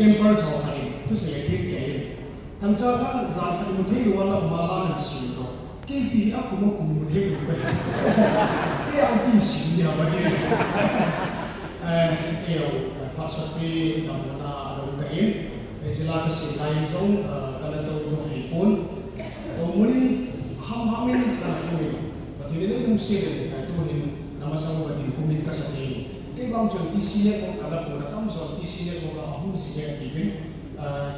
temper so khani tu se thik ke tam cha kan zan khani mu thei wala mala na si ro ke bi a ku mo ku mu thei ko ke a ti si ya ba ni yo pa so pe na na ro ka in jila ka si lai zong kana to do thei pon to mun hamin kana fumin pati ni kung sila to hin namasaw ka din kumin ka sa tingin kay bang jong tisine ko kada po na tam so tisine ko ka ahum sige tigin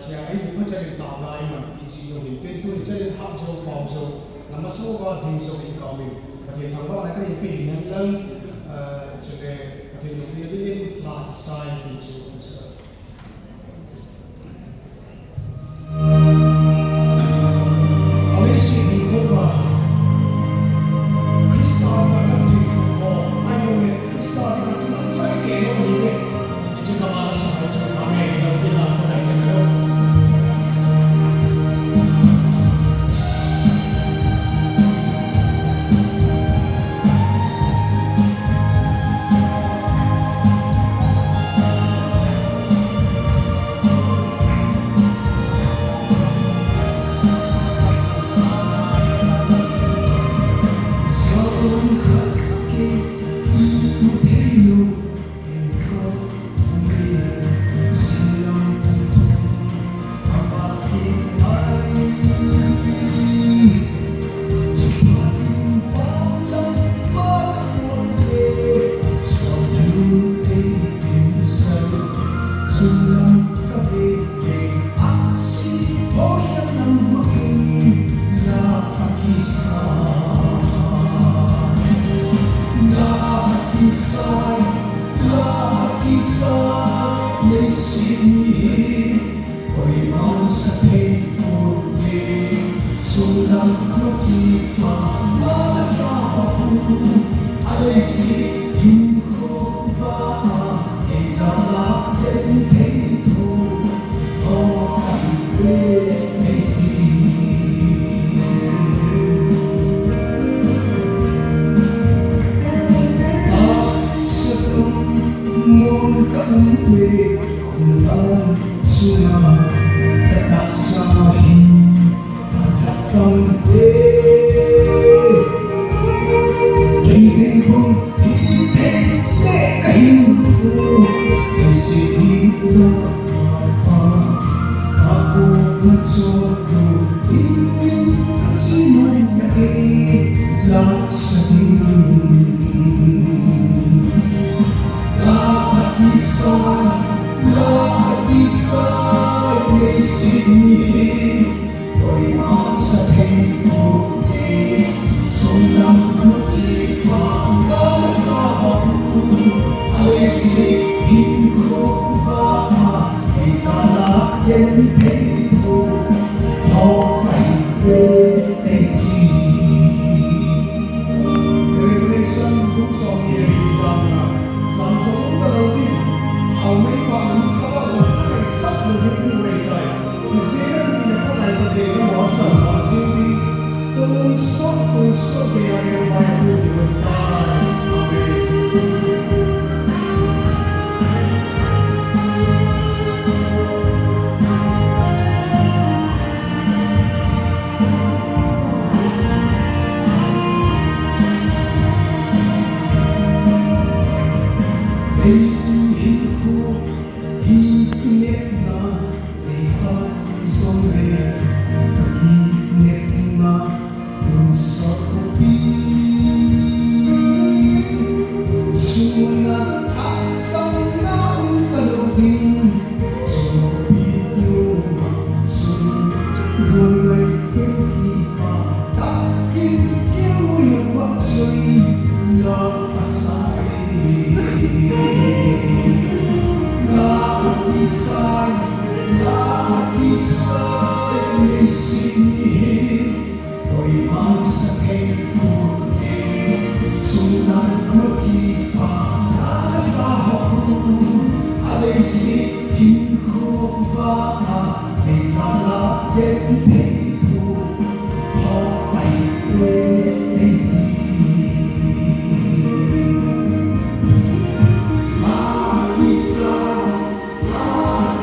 siya ay bukan sa rin tao na ay man tisino din tento ni sa rin hap so pao so namasaw ka din so ikaw din pati tangwa na kayo pinihan lang siya pati nung pinadinin lahat sa iyo so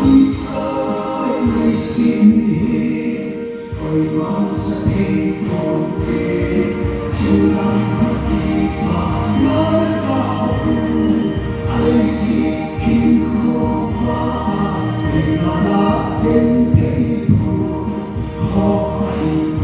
Peace. Hãy subscribe cho kênh Ghiền Mì Gõ để không bỏ lỡ